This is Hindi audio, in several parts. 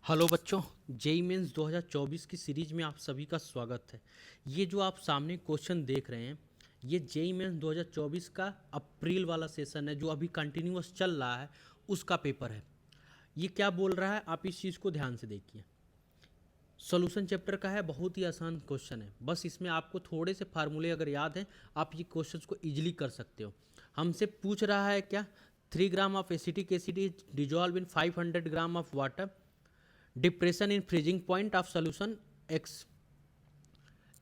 हेलो बच्चों, जेई मेंस 2024 की सीरीज में आप सभी का स्वागत है। ये जो आप सामने क्वेश्चन देख रहे हैं, ये जेई मेंस 2024 का अप्रैल वाला सेशन है जो अभी कंटिन्यूअस चल रहा है, उसका पेपर है। ये क्या बोल रहा है, आप इस चीज़ को ध्यान से देखिए। सॉल्यूशन चैप्टर का है, बहुत ही आसान क्वेश्चन है। बस इसमें आपको थोड़े से फार्मूले अगर याद हैं, आप ये क्वेश्चंस को इजीली कर सकते हो। हमसे पूछ रहा है क्या, 3 gram of acetic acid is dissolve in 500 gram of water, depression in freezing point of solution x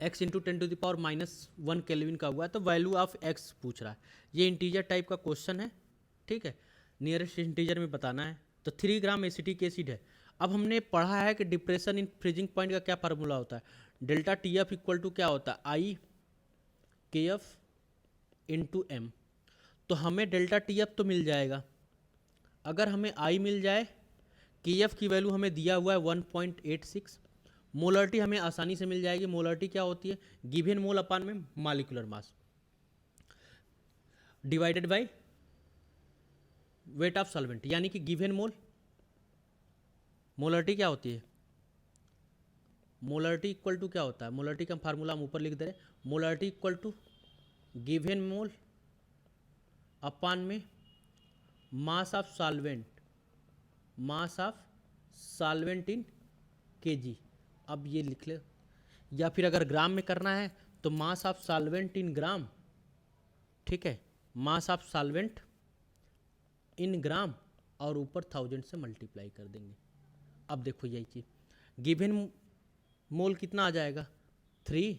x into 10⁻⁻1 kelvin का हुआ है, तो वैल्यू ऑफ एक्स पूछ रहा है। ये इंटीजर टाइप का क्वेश्चन है, ठीक है। नियरेस्ट इंटीजर में बताना है। तो 3 ग्राम एसिटिक एसिड है। अब हमने पढ़ा है कि डिप्रेशन इन फ्रीजिंग पॉइंट का क्या फार्मूला होता है, delta T F equal to क्या होता है, आई के एफ इंटू एम। तो हमें डेल्टा टी एफ तो मिल जाएगा। अगर हमें आई मिल जाए, के एफ की वैल्यू हमें दिया हुआ है 1.86, मोलरिटी हमें आसानी से मिल जाएगी। मोलरिटी क्या होती है, गिवन मोल अपान में molecular mass divided by weight of solvent, यानी कि गिवन मोल। मोलरिटी क्या होती है, मोलरिटी इक्वल टू क्या होता है, मोलरिटी का फार्मूला हम ऊपर लिख दे रहे हैं। मोलरिटी इक्वल टू गिवन मोल अपान में mass of solvent, mass of solvent in KG. अब ये लिख ले, या फिर अगर ग्राम में करना है तो मास ऑफ सॉल्वेंट इन ग्राम, ठीक है, मास ऑफ सॉल्वेंट इन ग्राम, और ऊपर 1000 से मल्टीप्लाई कर देंगे। अब देखो यही चीज, गिवन मोल कितना आ जाएगा 3,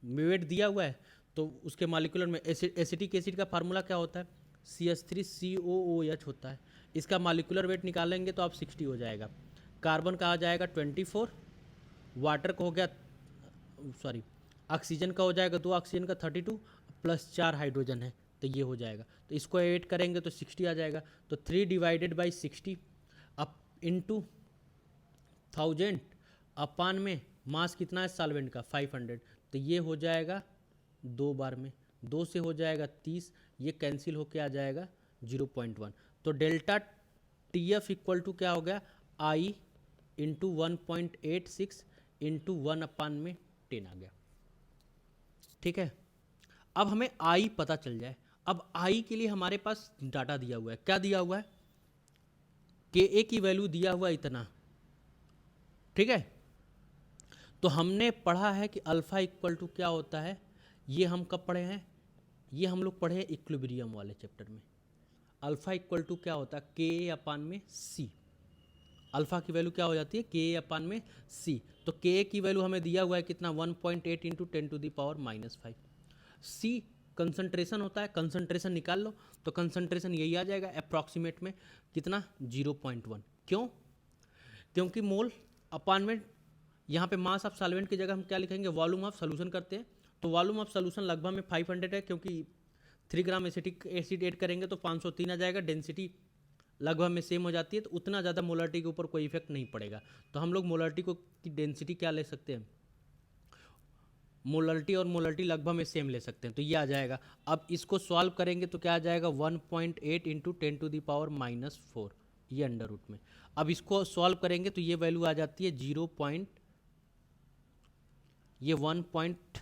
वेट दिया हुआ है, तो उसके मॉलिक्यूलर में एसिटिक एसिड का फार्मूला क्या होता है, CH3COOH होता है। इसका मॉलिक्यूलर वेट निकालेंगे तो आप 60 हो जाएगा। कार्बन का आ जाएगा 24, वाटर का हो गया, सॉरी, ऑक्सीजन का हो जाएगा 2 ऑक्सीजन का 32, प्लस 4 हाइड्रोजन है, तो ये हो जाएगा। तो इसको ऐड करेंगे तो 60 आ जाएगा। तो 3 डिवाइडेड बाई 60 अप इंटू 1000 अपान में मास कितना है सॉल्वेंट का 500, तो ये हो जाएगा 2 बार में, 2 से हो जाएगा 30, ये कैंसिल होके आ जाएगा 0.1। तो delta T F equal to क्या हो गया, आई इंटू 1.86 इंटू 1 अपान में 10 आ गया, ठीक है। अब हमें आई पता चल जाए। अब आई के लिए हमारे पास डाटा दिया हुआ है, क्या दिया हुआ है, के ए की वैल्यू दिया हुआ है इतना, ठीक है। तो हमने पढ़ा है कि अल्फा इक्वल टू क्या होता है, ये हम कब पढ़े हैं, ये हम लोग पढ़े हैं इक्विलिब्रियम वाले चैप्टर में। अल्फा इक्वल टू क्या होता है, के ए अपान में सी। अल्फा की वैल्यू क्या हो जाती है, के ए अपान में सी। तो के ए की वैल्यू हमें दिया हुआ है कितना, 1.8 इंटू 10⁻⁻5। सी कंसंट्रेशन होता है, कंसंट्रेशन निकाल लो, तो कंसंट्रेशन यही आ जाएगा अप्रॉक्सीमेट में कितना, 0.1। क्यों, क्योंकि मोल अपान में, यहाँ पे मास ऑफ सॉल्वेंट की जगह हम क्या लिखेंगे, वॉल्यूम ऑफ सोल्यूशन करते हैं। तो वॉल्यूम ऑफ सोल्यूशन लगभग में 500 है, क्योंकि 3 ग्राम एसिटिक एसिड ऐड करेंगे तो 503 आ जाएगा। डेंसिटी लगभग में सेम हो जाती है, तो उतना ज़्यादा मोलरिटी के ऊपर कोई इफेक्ट नहीं पड़ेगा। तो हम लोग मोलरिटी को की डेंसिटी क्या ले सकते हैं, मोलरिटी और मोलरिटी लगभग में सेम ले सकते हैं, तो ये आ जाएगा। अब इसको सॉल्व करेंगे तो क्या आ जाएगा, 1.8 इंटू 10⁻⁻4, ये अंडर रूट में। अब इसको सॉल्व करेंगे तो ये वैल्यू आ जाती है 0 पॉइंट, ये 1 पॉइंट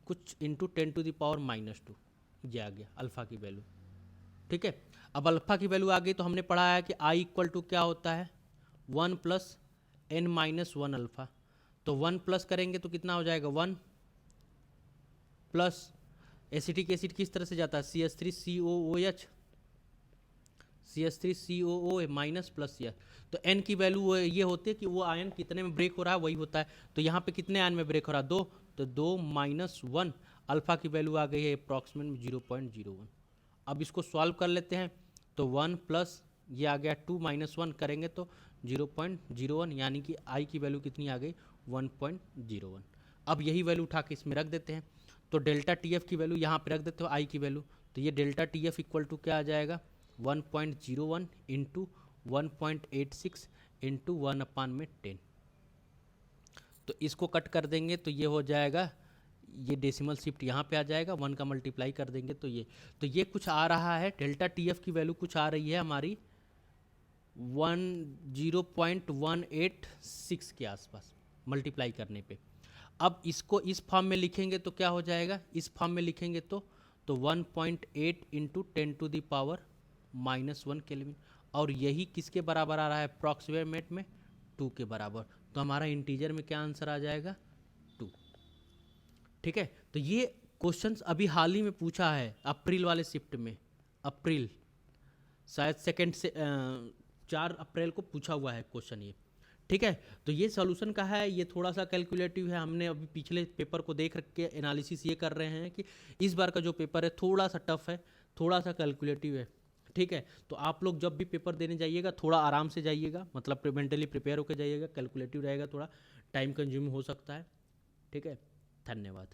कुछ इंटू 10⁻⁻2, ये आ गया अल्फ़ा की वैल्यू, ठीक है। अब अल्फ़ा की वैल्यू आ गई तो हमने पढ़ा है कि आई इक्वल टू क्या होता है, 1 प्लस n-1 अल्फ़ा। तो 1 प्लस करेंगे तो कितना हो जाएगा, 1 प्लस एसिटिक एसिड किस तरह से जाता है, CH3COOH, CH3COO माइनस प्लस यह। तो n की वैल्यू ये होती है कि वो आयन कितने में ब्रेक हो रहा है, वही होता है। तो यहाँ पे कितने आयन में ब्रेक हो रहा है, 2, तो 2 माइनस 1, अल्फ़ा की वैल्यू आ गई है अप्रॉक्सीमेट में 0.01। अब इसको सॉल्व कर लेते हैं, तो 1 प्लस ये आ गया 2 माइनस 1 करेंगे तो 0.01, यानी कि आई की वैल्यू कितनी आ गई, 1.01। अब यही वैल्यू उठा के इसमें रख देते हैं, तो डेल्टा टी एफ की वैल्यू यहाँ पे रख देते हो, आई की वैल्यू। तो ये delta T F equal to क्या आ जाएगा, 1.01 इंटू 1.86 इंटू 1 अपान में 10। तो इसको कट कर देंगे तो ये हो जाएगा, ये डेसिमल शिफ्ट यहाँ पे आ जाएगा, 1 का मल्टीप्लाई कर देंगे तो ये कुछ आ रहा है, डेल्टा टी एफ की वैल्यू कुछ आ रही है हमारी 0.186 के आसपास मल्टीप्लाई करने पे। अब इसको इस फॉर्म में लिखेंगे तो क्या हो जाएगा, इस फॉर्म में लिखेंगे तो 1.8 इंटू 10⁻⁻1 केल्विन, और यही किसके बराबर आ रहा है अप्रॉक्सीमेट में 2 के बराबर। तो हमारा इंटीजर में क्या आंसर आ जाएगा 2। ठीक है, तो ये क्वेश्चंस अभी हाल ही में पूछा है अप्रैल वाले शिफ्ट में, अप्रैल शायद सेकेंड से 4 अप्रैल को पूछा हुआ है क्वेश्चन ये। ठीक है, तो ये सॉल्यूशन का है, ये थोड़ा सा कैलकुलेटिव है। हमने अभी पिछले पेपर को देख के एनालिसिस ये कर रहे हैं कि इस बार का जो पेपर है थोड़ा सा टफ है, थोड़ा सा कैलकुलेटिव है। ठीक है, तो आप लोग जब भी पेपर देने जाइएगा थोड़ा आराम से जाइएगा, मतलब मेंटली प्रिपेयर होकर जाइएगा। कैलकुलेटिव रहेगा, थोड़ा टाइम कंज्यूम हो सकता है। ठीक है, धन्यवाद।